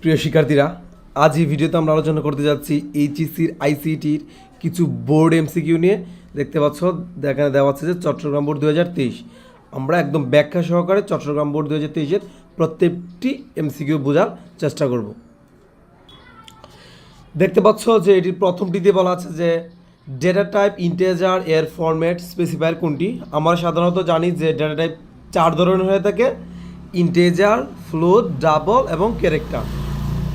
প্রিয় শিক্ষার্থীরা, আজ এই ভিডিওতে আমরা আলোচনা করতে যাচ্ছি এইচএসসির আইসিটির কিছু বোর্ড এমসিকিউ নিয়ে। দেখতে পাচ্ছ এখানে দেওয়া আছে যে চট্টগ্রাম বোর্ড 2023। আমরা একদম ব্যাখ্যা সহকারে চট্টগ্রাম বোর্ড 2023-এর প্রত্যেকটি এমসিকিউ বোঝার চেষ্টা করব। দেখতে পাচ্ছ যে এটির প্রথমটিতে বলা আছে যে ডেটা টাইপ ইন্টিজার এর ফরম্যাট স্পেসিফায়ার কোনটি। আমরা সাধারণত জানি যে ডেটা টাইপ 4 ধরনের হয়ে থাকে: ইন্টিজার, ফ্লোট, ডাবল এবং ক্যারেক্টার।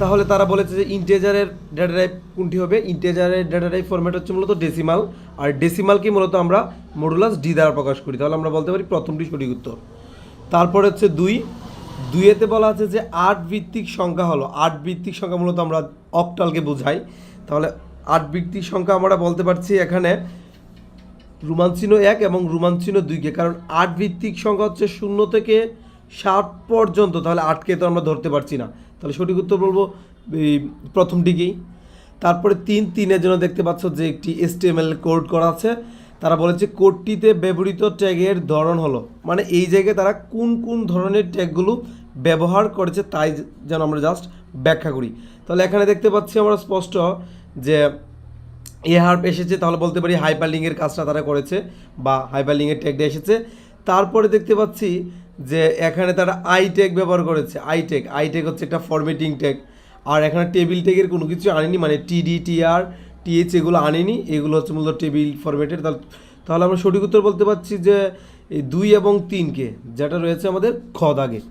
তাহলে তারা বলেছে যে ইন্টিজারের ডেটা টাইপ কোনটি হবে। ইন্টিজারের ডেটা টাইপ ফরম্যাট হচ্ছে মূলত ডেসিমাল, আর ডেসিমালকে মূলত আমরা মডুলাস ডি দ্বারা প্রকাশ করি। তাহলে আমরা বলতে পারি প্রথমটি সঠিক উত্তর। তারপরে হচ্ছে দুইয়েতে বলা আছে যে 8 ভিত্তিক সংখ্যা হলো। 8 ভিত্তিক সংখ্যা মূলত আমরা অক্টালকে বোঝাই। তাহলে 8 ভিত্তিক সংখ্যা আমরা বলতে পারছি এখানে রোমান চিহ্ন 1 এবং রোমান চিহ্ন 2কে, কারণ 8 ভিত্তিক সংখ্যা হচ্ছে 0 থেকে 7 পর্যন্ত। তাহলে 8কে তো আমরা ধরতে পারছি না। তাহলে সঠিক উত্তর বলবো এই প্রথমটিকেই। তারপরে 3-3-এর জন্য দেখতে পাচ্ছ যে একটি HTML কোড করা আছে। তারা বলেছে কোডটিতে ব্যবহৃত ট্যাগের ধরন হলো, মানে এই জায়গায় তারা কোন কোন ধরনের ট্যাগগুলো ব্যবহার করেছে তাই যেন আমরা জাস্ট ব্যাখ্যা করি। তাহলে এখানে দেখতে পাচ্ছি আমরা স্পষ্ট যে হার্প এসেছে, তাহলে বলতে পারি হাইপারলিংকের কাজটা তারা করেছে বা হাইপারলিংকের ট্যাগটা এসেছে। তারপরে দেখতে পাচ্ছি যে এখানে তারা আই ট্যাগ ব্যবহার করেছে। আই ট্যাগ হচ্ছে একটা ফরম্যাটিং ট্যাগ, আর এখানে টেবিল ট্যাগের কোনো কিছু আনেনি, মানে টিডি, টিআর, টিএইচ এগুলো আনেনি। এগুলো হচ্ছে মূলত টেবিল ফরম্যাটের। তাহলে আমরা সঠিক উত্তর বলতে পারছি যে এই 2 এবং 3কে, যেটা রয়েছে আমাদের খ দাগে।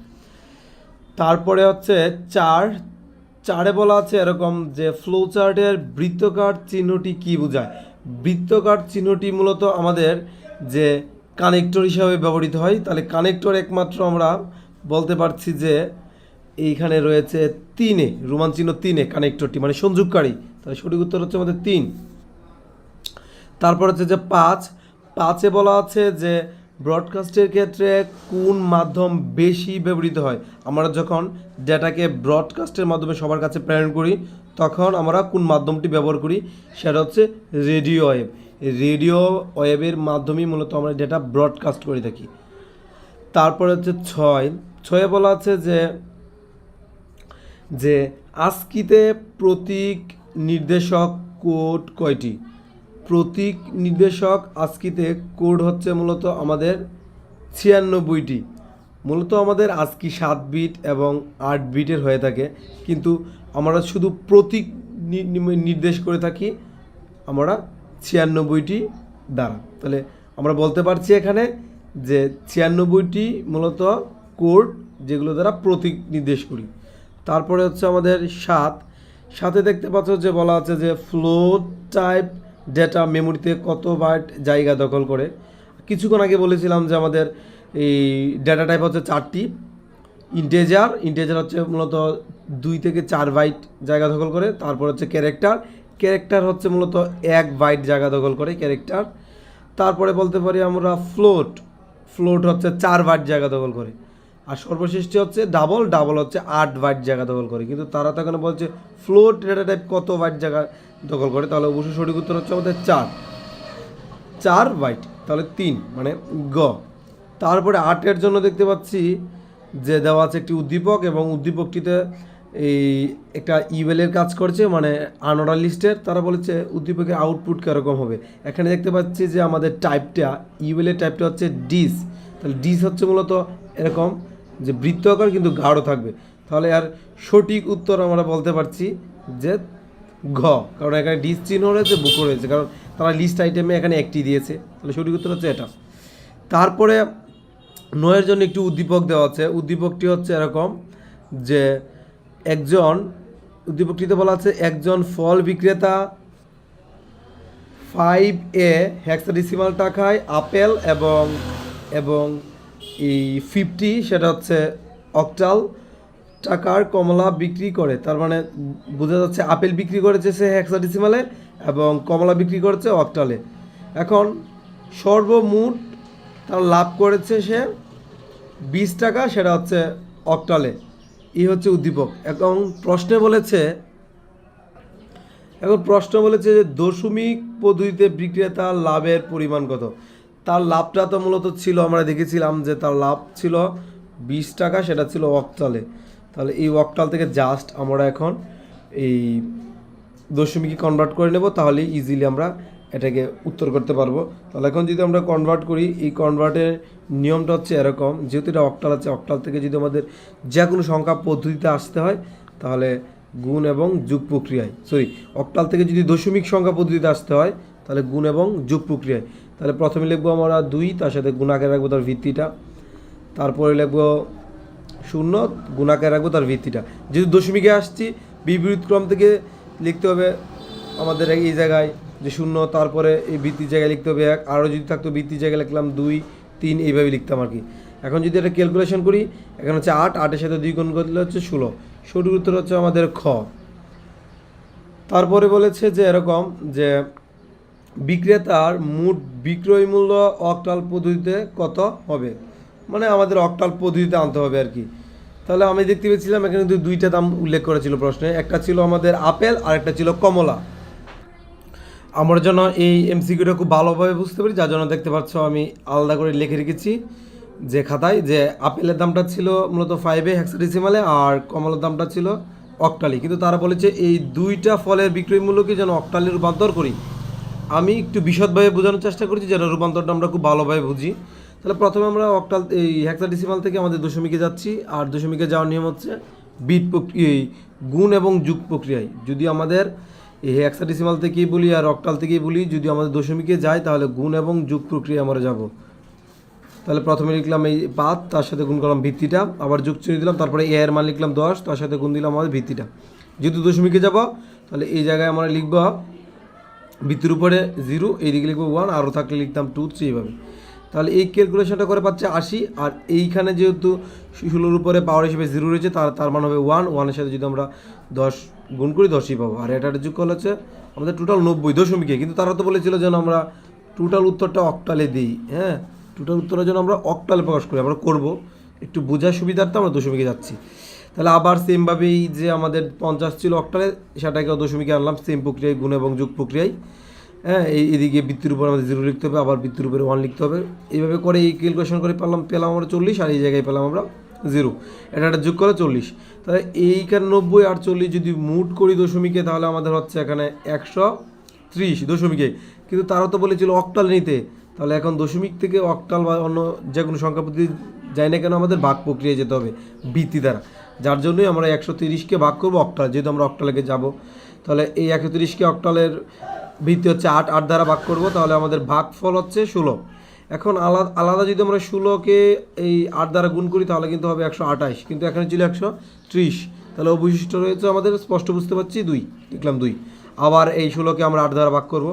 তারপরে হচ্ছে 4-4-এ বলা আছে এরকম যে ফ্লো চার্টের বৃত্তকার চিহ্নটি কী বোঝায়। বৃত্তকার চিহ্নটি মূলত আমাদের যে কানেক্টর হিসাবে ব্যবহৃত হয়। তাহলে কানেক্টর একমাত্র আমরা বলতে পারছি যে এইখানে রয়েছে 3-এ, রোমান চিহ্ন 3-এ কানেক্টরটি, মানে সংযোগকারী। তাহলে সঠিক উত্তর হচ্ছে আমাদের 3। তারপর হচ্ছে যে 5-এ বলা আছে যে ব্রডকাস্টের ক্ষেত্রে কোন মাধ্যম বেশি ব্যবহৃত হয়। আমরা যখন ডেটাকে ব্রডকাস্টের মাধ্যমে সবার কাছে প্রেরণ করি তখন আমরা কোন মাধ্যমটি ব্যবহার করি, সেটা হচ্ছে রেডিও ওয়েভ। রেডিও ওয়েভের মাধ্যমেই মূলত আমরা ডেটা ব্রডকাস্ট করে থাকি। তারপরে হচ্ছে 6-এ বলা আছে যে আস্কিতে প্রতীক নির্দেশক কোড কয়টি। প্রতীক নির্দেশক আস্কিতে কোড হচ্ছে মূলত আমাদের 96টি। মূলত আমাদের আস্কি 7 বিট এবং 8 বিটের হয়ে থাকে, কিন্তু আমরা শুধু প্রতীক নির্দেশ করে থাকি আমরা 96টি দ্বারা। তাহলে আমরা বলতে পারছি এখানে যে 96টি মূলত কোড যেগুলো দ্বারা প্রতীক নির্দেশ করি। তারপরে হচ্ছে আমাদের 7-এ দেখতে পাচ্ছ যে বলা আছে যে ফ্লোট টাইপ ডেটা মেমোরিতে কত বাইট জায়গা দখল করে। কিছুক্ষণ আগে বলেছিলাম যে আমাদের এই ডেটা টাইপ হচ্ছে 4টি। ইন্টেজার হচ্ছে মূলত 2 থেকে 4 বাইট জায়গা দখল করে। তারপর হচ্ছে ক্যারেক্টার হচ্ছে মূলত 1 বাইট জায়গা দখল করে ক্যারেক্টার। তারপরে বলতে পারি আমরা ফ্লোট হচ্ছে 4 বাইট জায়গা দখল করে। আর সর্বশেষটি হচ্ছে ডাবল হচ্ছে 8 বাইট জায়গা দখল করে। কিন্তু তারা তো এখানে বলছে ফ্লোট ডেটা টাইপ কত বাইট জায়গা দখল করে, তাহলে অবশ্যই সঠিক উত্তর হচ্ছে আমাদের 4 বাইট। তাহলে 3 মানে গ। তারপরে 8-এর জন্য দেখতে পাচ্ছি যে দেওয়া আছে একটি উদ্দীপক, এবং উদ্দীপকটিতে এই একটা ইমেলের কাজ করছে, মানে আনঅর্ডার লিস্টের। তারা বলেছে উদ্দীপকের আউটপুট কীরকম হবে। এখানে দেখতে পাচ্ছি যে আমাদের টাইপটা, ইমেলের টাইপটা হচ্ছে ডিস। তাহলে ডিস হচ্ছে মূলত এরকম যে বৃত্তাকার কিন্তু গাঢ় থাকবে। তাহলে আর সঠিক উত্তর আমরা বলতে পারছি যে ঘ, কারণ এখানে ডিস চিহ্ন রয়েছে, বুকও রয়েছে, কারণ তারা লিস্ট আইটেমে এখানে একটি দিয়েছে। তাহলে সঠিক উত্তর হচ্ছে এটা। তারপরে 9-এর জন্য একটি উদ্দীপক দেওয়া আছে। উদ্দীপকটি হচ্ছে এরকম যে উদ্দীপকটিতে বলা আছে একজন ফল বিক্রেতা 5A হেক্সাডেসিমাল টাকায় আপেল এবং এই 50 সেটা হচ্ছে অক্টাল টাকার কমলা বিক্রি করে। তার মানে বোঝা যাচ্ছে আপেল বিক্রি করেছে সে হেক্সাডেসিমালে এবং কমলা বিক্রি করেছে অক্টালে। এখন সর্বমোট তার লাভ করেছে সে 20 টাকা, সেটা হচ্ছে অক্টালে। এই হচ্ছে উদ্দীপক। এখন প্রশ্ন বলেছে যে দশমিক পদ্ধতিতে বিক্রেতার লাভের পরিমাণ কত। তার লাভটা তো মূলত ছিল, আমরা দেখেছিলাম যে তার লাভ ছিল 20 টাকা, সেটা ছিল অক্টালে। তাহলে এই অক্টাল থেকে জাস্ট আমরা এখন এই দশমিকে কনভার্ট করে নেব, তাহলে ইজিলি আমরা এটাকে উত্তর করতে পারবো। তাহলে এখন যদি আমরা কনভার্ট করি, এই কনভার্টের নিয়মটা হচ্ছে এরকম, যেহেতু এটা অক্টাল আছে, অক্টাল থেকে যদি আমাদের যে কোনো সংখ্যা পদ্ধতিতে আসতে হয় তাহলে গুণ এবং যোগ প্রক্রিয়ায়, অক্টাল থেকে যদি দশমিক সংখ্যা পদ্ধতিতে আসতে হয় তাহলে গুণ এবং যোগ প্রক্রিয়ায়। তাহলে প্রথমে লিখবো আমরা 2, তার সাথে গুণাকারে রাখবো তার ভিত্তিটা, তারপরে লিখবো 0, গুণাকারে রাখবো তার ভিত্তিটা। যেহেতু দশমিকে আসছি, বিপরীত ক্রম থেকে লিখতে হবে আমাদের এই জায়গায় যে 0, তারপরে এই ভিত্তির জায়গায় লিখতে হবে 1, আরও যদি থাকতো ভিত্তির জায়গায় লিখলাম 2, 3, এইভাবে লিখতাম আর কি। এখন যদি এটা ক্যালকুলেশন করি, এখানে হচ্ছে 8, 8-এর সাথে 2 গুণ করলে হচ্ছে 16। সঠিক উত্তর হচ্ছে আমাদের খ। তারপরে বলেছে যে এরকম যে বিক্রেতার মোট বিক্রয় মূল্য অক্টাল পদ্ধতিতে কত হবে, মানে আমাদের অক্টাল পদ্ধতিতে আনতে হবে আর কি। তাহলে আমি দেখতে পেয়েছিলাম এখানে কিন্তু দুইটা দাম উল্লেখ করেছিল প্রশ্নে, একটা ছিল আমাদের আপেল আর একটা ছিল কমলা। আমার জন্য এই এমসিকিউটা খুব ভালোভাবে বুঝতে পারি, যার জন্য দেখতে পাচ্ছ আমি আলাদা করে লিখে রেখেছি যে খাতায়, যে আপেলের দামটা ছিল মূলত 5-এ হেক্সাডেসিমালে আর কমলার দামটা ছিল অক্টালি। কিন্তু তারা বলেছে এই দুইটা ফলের বিক্রয় মূল্যকে যেন অক্টালে রূপান্তর করি। আমি একটু বিশদভাবে বোঝানোর চেষ্টা করছি যেন রূপান্তরটা আমরা খুব ভালোভাবে বুঝি। তাহলে প্রথমে আমরা অক্টাল এই হেক্সাডেসিমাল থেকে আমাদের দশমিকে যাচ্ছি, আর দশমিকে যাওয়ার নিয়ম হচ্ছে এই গুণ এবং যোগ প্রক্রিয়ায়। যদি আমাদের এই হেক্সাডেসিমাল থেকেই বলি আর অক্টাল থেকেই বলি, যদি আমাদের দশমিকে যাই তাহলে গুণ এবং যোগ প্রক্রিয়া আমরা যাব। তাহলে প্রথমে লিখলাম এই 5, তার সাথে গুণ করলাম ভিত্তিটা, আবার যোগ চিহ্ন দিলাম, তারপরে এ এর মান লিখলাম 10, তার সাথে গুণ দিলাম আমাদের ভিত্তিটা। যেহেতু দশমিকে যাব তাহলে এই জায়গায় আমরা লিখব ভিত্তির উপরে 0, এইদিকে লিখবো 1, আরও থাকলে লিখতাম 2, 3, এইভাবে। তাহলে এই ক্যালকুলেশনটা করে পাচ্ছে 80, আর এইখানে যেহেতু 16-এর উপরে পাওয়ার হিসেবে 0 রয়েছে, তার মান হবে 1, 1-এর সাথে যদি আমরা 10 গুণ করি 10ই পাবো, আর এটা যোগ করলে হচ্ছে আমাদের টোটাল 90 দশমিকে। কিন্তু তারা তো বলেছিল যেন আমরা টোটাল উত্তরটা অক্টালে দিই, হ্যাঁ, টোটাল উত্তরের জন্য আমরা অক্টালে প্রকাশ করি, আমরা করবো একটু বোঝার সুবিধার্থে আমরা দশমিকে যাচ্ছি। তাহলে আবার সেমভাবেই যে আমাদের 50 ছিল অক্টালে, সেটাকে দশমিকে আনলাম সেম প্রক্রিয়ায়, গুণ এবং যোগ প্রক্রিয়ায়। হ্যাঁ, এইদিকে বৃত্তির উপর আমাদের 0 লিখতে হবে, আবার বৃত্তির উপরে 1 লিখতে হবে। এইভাবে করে এই ক্যালকুলেশন করে পেলাম আমরা 40, আর এই জায়গায় পেলাম আমরা 0। এটা যোগ করে 40। তাহলে এইখানে 90 আর 40 যদি মুট করি দশমিকে, তাহলে আমাদের হচ্ছে এখানে 130 দশমিকে। কিন্তু তারা তো বলেছিল অক্টাল নিতে, তাহলে এখন দশমিক থেকে অক্টাল বা অন্য যে কোনো সংখ্যা পদ্ধতি যাই না কেন আমাদের ভাগ প্রক্রিয়ায় যেতে হবে ভিত্তি দ্বারা, যার জন্যই আমরা 130কে ভাগ করবো অক্টাল, যেহেতু আমরা অক্টালেকে যাব। তাহলে এই 130কে অক্টালের ভিত্তি হচ্ছে 8, 8 দ্বারা ভাগ করবো, তাহলে আমাদের ভাগফল হচ্ছে 16। এখন আলাদা যদি আমরা 16কে এই 8 দ্বারা গুণ করি তাহলে কিন্তু হবে 128, কিন্তু এখানে ছিল 130। তাহলে অবশিষ্ট রয়েছে আমাদের, স্পষ্ট বুঝতে পারছি 2, লিখলাম 2। আবার এই 16কে আমরা 8 দ্বারা ভাগ করব,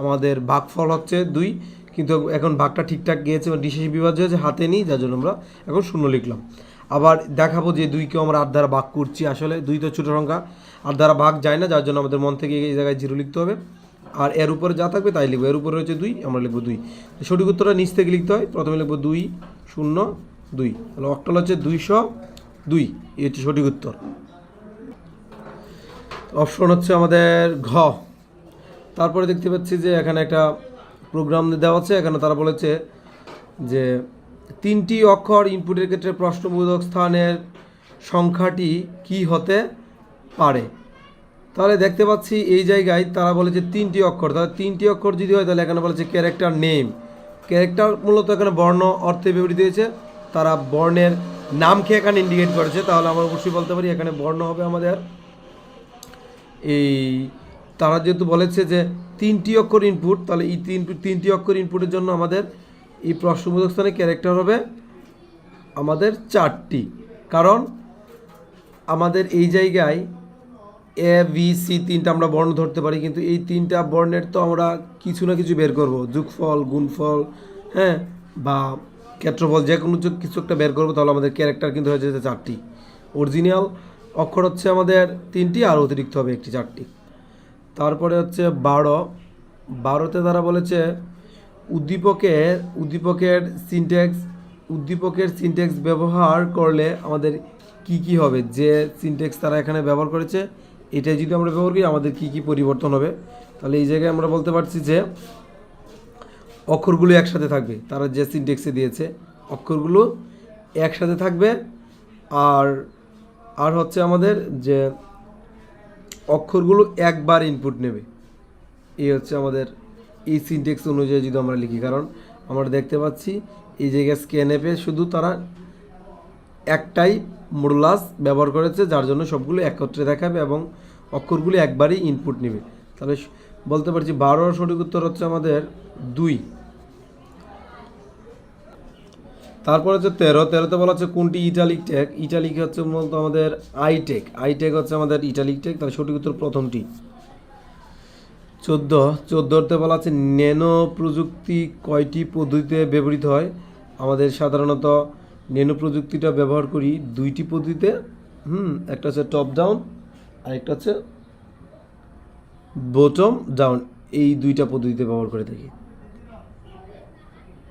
আমাদের ভাগফল হচ্ছে 2, কিন্তু এখন ভাগটা ঠিকঠাক গিয়েছে, ডিশেষ বিভাজ্য হয়েছে, হাতে নিই, যার জন্য আমরা এখন 0 লিখলাম। আবার দেখাবো যে 2কেও আমরা 8 দ্বারা ভাগ করছি, আসলে 2 তো ছোটো সংখ্যা, 8 দ্বারা ভাগ যায় না, যার জন্য আমাদের মন থেকে এই জায়গায় 0 লিখতে হবে, আর এর উপরে যা থাকবে তাই লিখবো। এর উপরে রয়েছে 2, আমরা লিখবো 2। সঠিক উত্তরটা নিচ থেকে লিখতে হয়, প্রথমে লিখবো 2, 0, 2। তাহলে অক্টাল হচ্ছে 202, এই হচ্ছে সঠিক উত্তর। অপশন হচ্ছে আমাদের ঘ। তারপরে দেখতে পাচ্ছি যে এখানে একটা প্রোগ্রাম দেওয়া আছে, এখানে তারা বলেছে যে 3টি অক্ষর ইনপুটের ক্ষেত্রে প্রশ্নবোধক স্থানের সংখ্যাটি কি হতে পারে। তাহলে দেখতে পাচ্ছি এই জায়গায় তারা বলেছে 3টি অক্ষর, তাহলে 3টি অক্ষর যদি হয় তাহলে এখানে বলেছে ক্যারেক্টার নেম। ক্যারেক্টার মূলত এখানে বর্ণ অর্থে ব্যবহৃত হয়েছে, তারা বর্ণের নামকে এখানে ইন্ডিকেট করেছে, তাহলে আমরা অবশ্যই বলতে পারি এখানে বর্ণ হবে আমাদের এই, তারা যেহেতু বলেছে যে 3টি অক্ষর ইনপুট, তাহলে এই 3টি অক্ষর ইনপুটের জন্য আমাদের এই প্রশ্নবোধক স্থানে ক্যারেক্টার হবে আমাদের 4টি, কারণ আমাদের এই জায়গায় এ বি সি 3টা আমরা বর্ণ ধরতে পারি, কিন্তু এই 3টা বর্ণের তো আমরা কিছু না কিছু বের করব, যোগফল, গুণফল, হ্যাঁ, বা ক্ষেত্রফল, যে কোনো কিছু একটা বের করবো, তাহলে আমাদের ক্যারেক্টার কিন্তু হয়ে যেতে 4টি। অরিজিনাল অক্ষর হচ্ছে আমাদের 3টি, আর অতিরিক্ত হবে 1টি, 4টি। তারপরে হচ্ছে 12তে তারা বলেছে উদ্দীপকের সিনট্যাক্স ব্যবহার করলে আমাদের কি হবে, যে সিনট্যাক্স তারা এখানে ব্যবহার করেছে এটাই যদি আমরা ব্যবহার করি আমাদের কি পরিবর্তন হবে। তাহলে এই জায়গায় আমরা বলতে পারছি যে অক্ষরগুলো একসাথে থাকবে, তারা যে সিনট্যাক্সে দিয়েছে অক্ষরগুলো একসাথে থাকবে, আর আর হচ্ছে আমাদের যে অক্ষরগুলো একবার ইনপুট নেবে, এই হচ্ছে আমাদের এই সিনটেক্স অনুযায়ী যদি আমরা লিখি, কারণ আমরা দেখতে পাচ্ছি এই জায়গায় স্ক্যানএপে শুধু তারা একটাই মডুলাস ব্যবহার করেছে, যার জন্য সবগুলো একত্রে দেখাবে এবং অক্ষরগুলি একবারই ইনপুট নেবে। তাহলে বলতে পারছি 12 সঠিক উত্তর হচ্ছে আমাদের 2। তারপর হচ্ছে 13তে বলা হচ্ছে কোনটি ইটালিক টেক। ইটালিক হচ্ছে মূলত আমাদের আইটেক হচ্ছে আমাদের ইটালিক টেক, তাহলে সঠিক উত্তর প্রথমটি। 14তে বলা আছে ন্যানো প্রযুক্তি কয়টি পদ্ধতিতে ব্যবহৃত হয়। আমাদের সাধারণত ন্যানো প্রযুক্তিটা ব্যবহার করি 2টি পদ্ধতিতে, একটা হচ্ছে টপ ডাউন আর একটা হচ্ছে বটম ডাউন, এই 2টা পদ্ধতিতে ব্যবহার করে থাকি।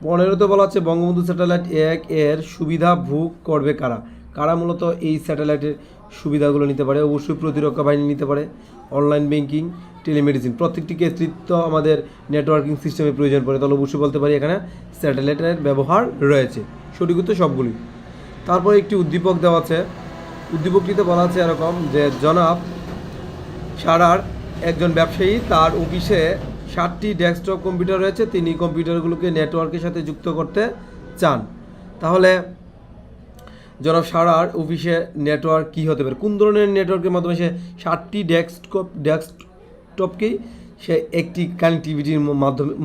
15তে বলা হচ্ছে বঙ্গবন্ধু স্যাটেলাইট 1 এর সুবিধা ভোগ করবে কারা। কারা মূলত এই স্যাটেলাইটের সুবিধাগুলো নিতে পারে? অবশ্যই প্রতিরক্ষা বাহিনী নিতে পারে, অনলাইন ব্যাংকিং, টেলিমেডিসিন, প্রত্যেকটি ক্ষেত্রে তো আমাদের নেটওয়ার্কিং সিস্টেমের প্রয়োজন পড়ে, তাহলে অবশ্যই বলতে পারি এখানে স্যাটেলাইটের ব্যবহার রয়েছে। সঠিক উত্তর সবগুলি। তারপর একটি উদ্দীপক দেওয়া আছে, উদ্দীপকটিতে বলা আছে এরকম যে জনাব সারার একজন ব্যবসায়ী, তার অফিসে 7টি ডেস্কটপ কম্পিউটার রয়েছে, তিনি কম্পিউটারগুলোকে নেটওয়ার্কের সাথে যুক্ত করতে চান। তাহলে জনাব সারার অফিসে নেটওয়ার্ক কী হতে পারে? কোন ধরনের নেটওয়ার্কের মাধ্যমে সে 7টি ডেস্কটপকেই সে একটি কানেক্টিভিটির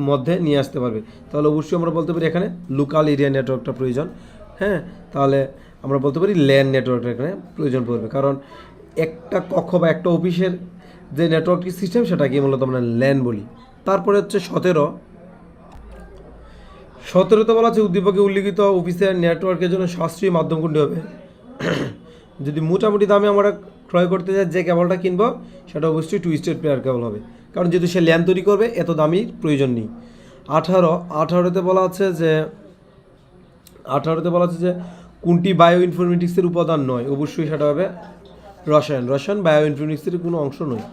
মধ্যে নিয়ে আসতে পারবে? তাহলে অবশ্যই আমরা বলতে পারি এখানে লোকাল এরিয়া নেটওয়ার্কটা প্রয়োজন। হ্যাঁ, তাহলে আমরা বলতে পারি ল্যান নেটওয়ার্কটা এখানে প্রয়োজন পড়বে, কারণ একটা কক্ষ বা একটা অফিসের যে নেটওয়ার্কিং সিস্টেম সেটাকে মূলত আমরা ল্যান বলি। তারপরে হচ্ছে 17তে বলা আছে উদ্দীপকে উল্লিখিত অফিসের নেটওয়ার্কের জন্য সাশ্রয়ী মাধ্যম কোনটি হবে? যদি মোটামুটি দামে আমরা ক্রয় করতে যাই, যে কেবলটা কিনবো সেটা অবশ্যই টুইস্টেড পেয়ার কেবল হবে, কারণ যেহেতু সে ল্যান তৈরি করবে এত দামির প্রয়োজন নেই। 18তে বলা আছে যে কোনটি বায়ো ইনফরমেটিক্সের উপাদান নয়? অবশ্যই সেটা হবে রসায়ন বায়ো ইনফরমেটিক্সের কোনো অংশ নয়।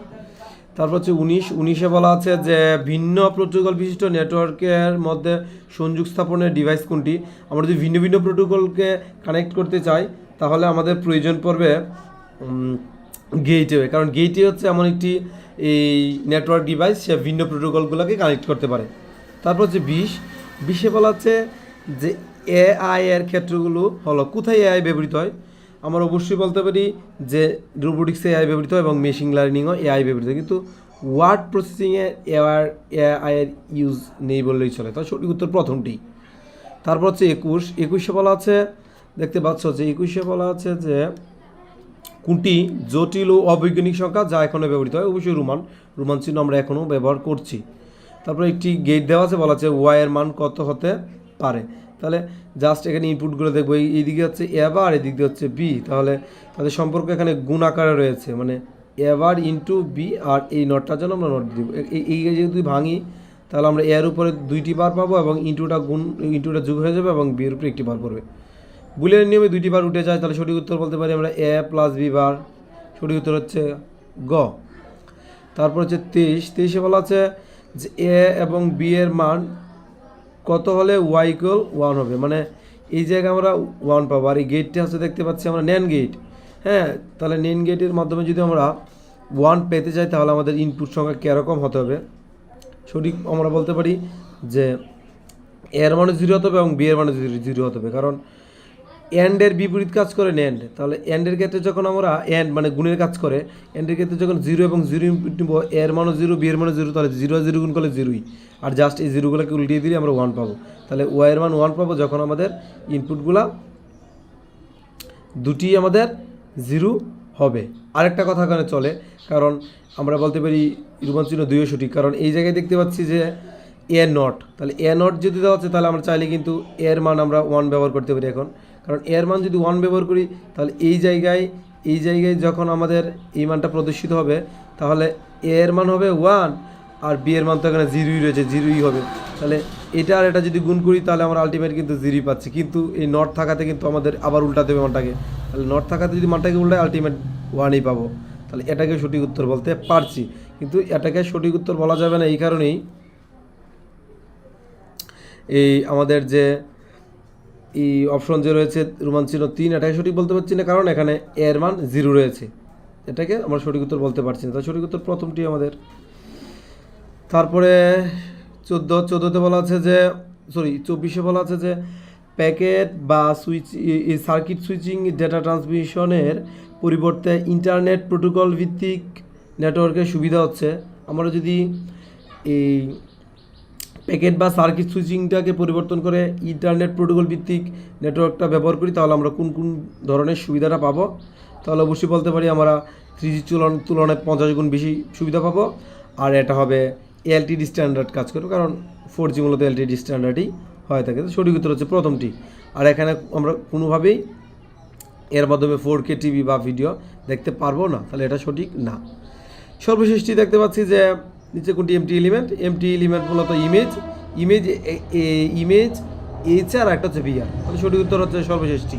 তারপর হচ্ছে 19এ বলা আছে যে ভিন্ন প্রোটোকল বিশিষ্ট নেটওয়ার্কের মধ্যে সংযোগ স্থাপনের ডিভাইস কোনটি? আমরা যদি ভিন্ন ভিন্ন প্রোটোকলকে কানেক্ট করতে চাই তাহলে আমাদের প্রয়োজন পড়বে গেটওয়ে, কারণ গেটওয়ে হচ্ছে এমন একটি এই নেটওয়ার্ক ডিভাইস, সে ভিন্ন প্রোটোকলগুলোকে কানেক্ট করতে পারে। তারপর হচ্ছে 20এ বলা আছে যে এআই এর ক্ষেত্রগুলো হলো, কোথায় এআই ব্যবহৃত হয়? আমরা অবশ্যই বলতে পারি যে রোবোটিক্সে এআই ব্যবহৃত হয় এবং মেশিন লার্নিংও এআই ব্যবহৃত হয়, কিন্তু ওয়ার্ড প্রসেসিংয়ে এআইয়ের ইউজ নেই বললেই চলে, তাই সঠিক উত্তর প্রথমটি। তারপর হচ্ছে 21এ বলা আছে, দেখতে পাচ্ছ যে 21এ বলা আছে যে কোনটি জটিল ও অবৈজ্ঞানিক সংখ্যা যা এখনও ব্যবহৃত হয়? অবশ্যই রোমান চিহ্ন আমরা এখনও ব্যবহার করছি। তারপরে একটি গেট দেওয়া আছে, বলা আছে ওয়াই এর মান কত হতে পারে। তাহলে জাস্ট এখানে ইনপুটগুলো দেখবো, এইদিকে হচ্ছে এ বার, এদিক দিয়ে হচ্ছে বি, তাহলে তাদের সম্পর্ক এখানে গুণ আকারে রয়েছে, মানে এ বার ইন্টু বি, আর এই নটটার জন্য আমরা নট দিব। এই যদি ভাঙি তাহলে আমরা এর উপরে 2টি বার পাবো এবং ইন্টুটা যোগ হয়ে যাবে এবং বি এর উপরে একটি বার পড়বে। বুলিয়ান নিয়মে 2টি বার উঠে যায়, তাহলে সঠিক উত্তর বলতে পারি আমরা এ প্লাস বি বার। সঠিক উত্তর হচ্ছে গ। তারপর হচ্ছে 23এ বলা আছে যে এ এবং বি এর মান কত হলে ওয়াই ইকুয়াল 1 হবে, মানে এই জায়গায় আমরা 1 পাবো। আর এই গেটটা হচ্ছে দেখতে পাচ্ছি আমরা ন্যান গেট। হ্যাঁ, তাহলে ন্যান গেটের মাধ্যমে যদি আমরা 1 পেতে চাই তাহলে আমাদের ইনপুট সংখ্যা কীরকম হতে হবে? সঠিক আমরা বলতে পারি যে এর মানে 0 হতে হবে এবং বি এর মানে 0 হতে হবে, কারণ এন্ডের বিপরীত কাজ করে ন্যান্ড। তাহলে এন্ডের ক্ষেত্রে যখন আমরা এন্ড মানে গুণের কাজ করে, এন্ডের ক্ষেত্রে যখন 0 এবং 0 ইনপুট নিব, এর মানও 0 বি এর মানও 0, তাহলে 0 আর 0 গুণ করলে 0ই, আর জাস্ট এই 0গুলোকে উল্টিয়ে দিলে আমরা 1 পাবো। তাহলে ওয়াই এর মান 1 পাবো যখন আমাদের ইনপুটগুলা দুটি আমাদের 0 হবে। আরেকটা কথা এখানে চলে, কারণ আমরা বলতে পারি রোমান চিহ্ন 2ও সঠিক, কারণ এই জায়গায় দেখতে পাচ্ছি যে এ নট, তাহলে এ নট যদি দেওয়া হচ্ছে তাহলে আমরা চাইলে কিন্তু এর মান আমরা 1 ব্যবহার করতে পারি এখন, কারণ এর মান যদি 1 ব্যবহার করি তাহলে এই জায়গায় যখন আমাদের এই মানটা প্রদর্শিত হবে তাহলে এর মান হবে 1 আর বি এর মান তো এখানে 0ই রয়েছে, 0ই হবে। তাহলে এটা আর এটা যদি গুণ করি তাহলে আমরা আলটিমেট কিন্তু 0ই পাচ্ছি, কিন্তু এই নট থাকাতে কিন্তু আমাদের আবার উল্টাতে হবে মানটাকে, তাহলে নট থাকাতে যদি মানটাকে উল্টায় আলটিমেট 1ই পাবো। তাহলে এটাকে সঠিক উত্তর বলতে পারছি, কিন্তু এটাকে সঠিক উত্তর বলা যাবে না এই কারণেই এই আমাদের যে এই অপশন যে রয়েছে রোমান চিহ্ন 3, এটাকে সঠিক বলতে পারছি না, কারণ এখানে এর মান 0 রয়েছে। এটাকে আমরা সঠিক উত্তর বলতে পারছি না, তাই সঠিক উত্তর প্রথমটি আমাদের। তারপরে 14তে বলা আছে যে 24-এ বলা আছে যে প্যাকেট বা সার্কিট সুইচিং ডেটা ট্রান্সমিশনের পরিবর্তে ইন্টারনেট প্রোটোকল ভিত্তিক নেটওয়ার্কের সুবিধা হচ্ছে। আমরা যদি এই প্যাকেট বা সার্কিট সুইচিংটাকে পরিবর্তন করে ইন্টারনেট প্রোটোকল ভিত্তিক নেটওয়ার্কটা ব্যবহার করি, তাহলে আমরা কোন কোন ধরনের সুবিধাটা পাবো? তাহলে অবশ্যই বলতে পারি আমরা 3G তুলনায় 50 গুণ বেশি সুবিধা পাবো। আর এটা হবে এলটিডি স্ট্যান্ডার্ড কাজ করবে, কারণ 4G মূলত এলটিডি স্ট্যান্ডার্ডই হয়ে থাকে। তো সঠিক উত্তর হচ্ছে প্রথমটি। আর এখানে আমরা কোনোভাবেই এর মাধ্যমে 4K টিভি বা ভিডিও দেখতে পারবো না, তাহলে এটা সঠিক না। সর্বশেষটি দেখতে পাচ্ছি যে নিচে কোনটি এমটি এলিমেন্ট মূলত ইমেজ এইচ আর একটা হচ্ছে ভিআর, তাহলে সঠিক উত্তর হচ্ছে সর্বশেষটি।